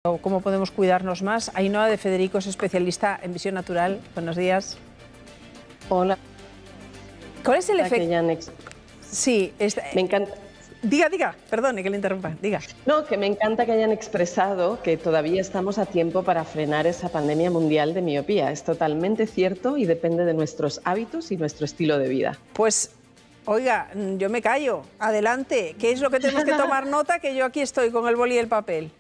¿Cómo podemos cuidarnos más? Ainhoa de Federico es especialista en visión natural. Buenos días. Hola. ¿Cuál es el efecto? Sí, me encanta. Diga, perdone que le interrumpa, diga. No, que me encanta que hayan expresado que todavía estamos a tiempo para frenar esa pandemia mundial de miopía. Es totalmente cierto y depende de nuestros hábitos y nuestro estilo de vida. Pues, oiga, yo me callo. Adelante. ¿Qué es lo que tenemos que tomar nota? Que yo aquí estoy con el boli y el papel.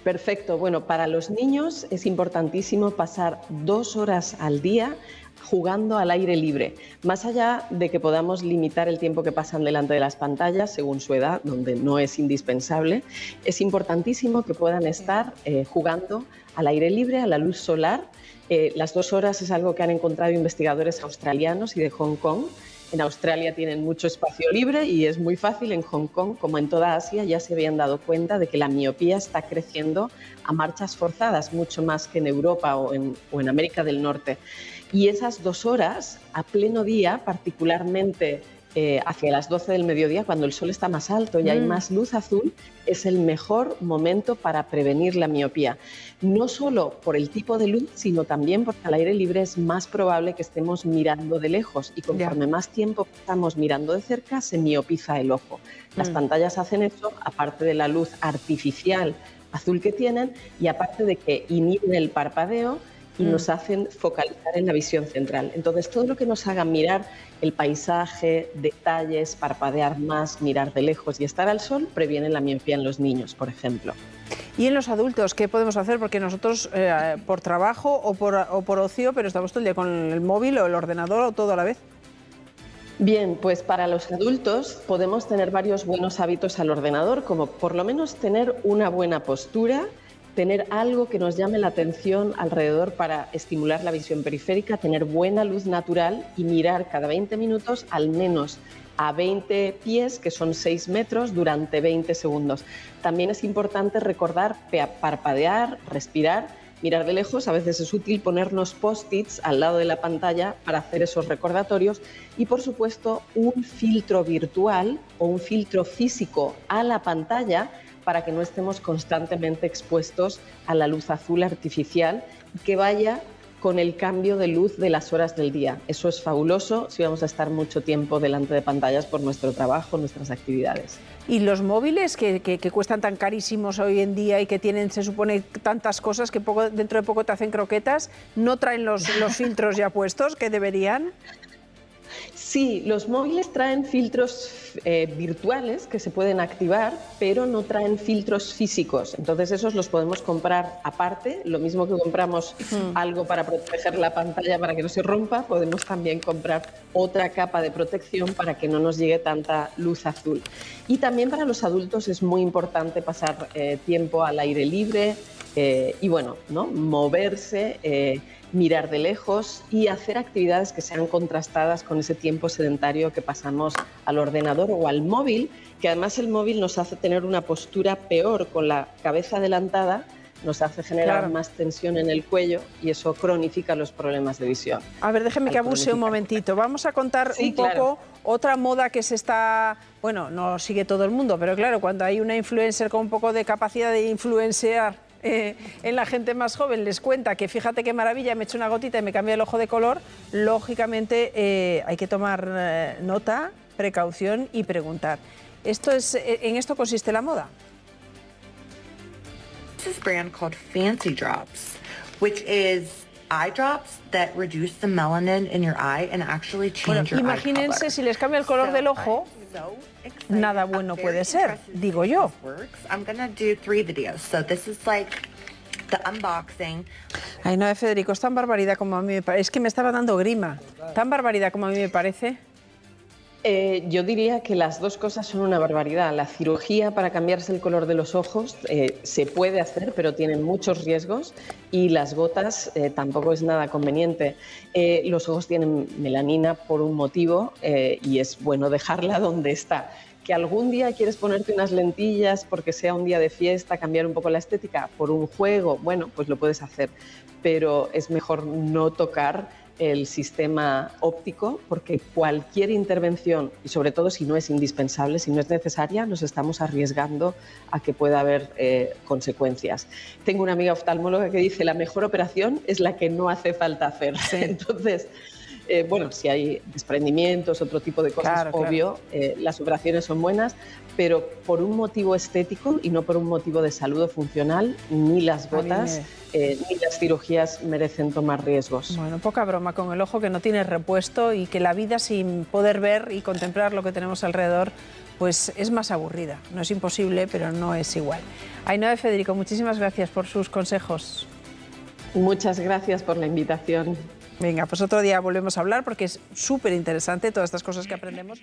Perfecto. Bueno, para los niños es importantísimo pasar 2 horas al día jugando al aire libre. Más allá de que podamos limitar el tiempo que pasan delante de las pantallas, según su edad, donde no es indispensable, es importantísimo que puedan estar jugando al aire libre, a la luz solar. Las 2 horas es algo que han encontrado investigadores australianos y de Hong Kong. En Australia tienen mucho espacio libre y es muy fácil. En Hong Kong, como en toda Asia, ya se habían dado cuenta de que la miopía está creciendo a marchas forzadas, mucho más que en Europa o en América del Norte. Y esas 2 horas, a pleno día, particularmente hacia las 12 del mediodía, cuando el sol está más alto y hay más luz azul, es el mejor momento para prevenir la miopía. No solo por el tipo de luz, sino también porque al aire libre es más probable que estemos mirando de lejos y conforme más tiempo estamos mirando de cerca, se miopiza el ojo. Las pantallas hacen eso, aparte de la luz artificial azul que tienen y aparte de que inhiben el parpadeo y nos hacen focalizar en la visión central. Entonces, todo lo que nos haga mirar el paisaje, detalles, parpadear más, mirar de lejos y estar al sol, previene la miopía en los niños, por ejemplo. ¿Y en los adultos qué podemos hacer? Porque nosotros, por trabajo o por ocio, pero estamos todo el día con el móvil o el ordenador o todo a la vez. Bien, pues para los adultos podemos tener varios buenos hábitos al ordenador, como por lo menos tener una buena postura, tener algo que nos llame la atención alrededor para estimular la visión periférica, tener buena luz natural y mirar cada 20 minutos al menos a 20 pies, que son 6 metros, durante 20 segundos. También es importante recordar parpadear, respirar, mirar de lejos. A veces es útil ponernos post-its al lado de la pantalla para hacer esos recordatorios y, por supuesto, un filtro virtual o un filtro físico a la pantalla para que no estemos constantemente expuestos a la luz azul artificial y que vaya con el cambio de luz de las horas del día. Eso es fabuloso si vamos a estar mucho tiempo delante de pantallas por nuestro trabajo, nuestras actividades. ¿Y los móviles que cuestan tan carísimos hoy en día y que tienen, se supone, tantas cosas que dentro de poco te hacen croquetas, no traen los filtros ya puestos que deberían? Sí, los móviles traen filtros virtuales que se pueden activar, pero no traen filtros físicos. Entonces esos los podemos comprar aparte. Lo mismo que compramos algo para proteger la pantalla para que no se rompa, podemos también comprar otra capa de protección para que no nos llegue tanta luz azul. Y también para los adultos es muy importante pasar tiempo al aire libre y bueno, ¿no? Moverse, mirar de lejos y hacer actividades que sean contrastadas con ese tiempo sedentario que pasamos al ordenador o al móvil, que además el móvil nos hace tener una postura peor con la cabeza adelantada, nos hace generar más tensión en el cuello y eso cronifica los problemas de visión. A ver, déjeme que abuse un momentito. Vamos a contar un poco otra moda que se está... Bueno, no sigue todo el mundo, pero claro, cuando hay una influencer con un poco de capacidad de influenciar en la gente más joven, les cuenta que fíjate qué maravilla, me echo una gotita y me cambia el ojo de color, lógicamente hay que tomar nota, precaución y preguntar. ¿En esto consiste la moda? This is a brand called Fancy Drops, which is eye drops that reduce the melanin in your eye and actually change your eye color. Imagínense si les cambia el color del ojo, nada bueno puede ser, digo yo. I'm gonna do 3 videos. So this is like the unboxing. Ay, no, Federico, es tan barbaridad como a mí me parece. Es que me estaba dando grima. Tan barbaridad como a mí me parece. Yo diría que las dos cosas son una barbaridad. La cirugía para cambiarse el color de los ojos se puede hacer, pero tiene muchos riesgos y las gotas tampoco es nada conveniente. Los ojos tienen melanina por un motivo y es bueno dejarla donde está. Que algún día quieres ponerte unas lentillas porque sea un día de fiesta, cambiar un poco la estética por un juego, bueno, pues lo puedes hacer, pero es mejor no tocar el sistema óptico, porque cualquier intervención, y sobre todo si no es indispensable, si no es necesaria, nos estamos arriesgando a que pueda haber consecuencias. Tengo una amiga oftalmóloga que dice: la mejor operación es la que no hace falta hacer. Sí. Entonces, bueno, si hay desprendimientos, otro tipo de cosas, claro, obvio, claro. Las operaciones son buenas, pero por un motivo estético y no por un motivo de salud o funcional, ni las gotas ni las cirugías merecen tomar riesgos. Bueno, poca broma con el ojo que no tiene repuesto y que la vida sin poder ver y contemplar lo que tenemos alrededor, pues es más aburrida. No es imposible, pero no es igual. Ainhoa de Federico, muchísimas gracias por sus consejos. Muchas gracias por la invitación. Venga, pues otro día volvemos a hablar porque es súper interesante todas estas cosas que aprendemos.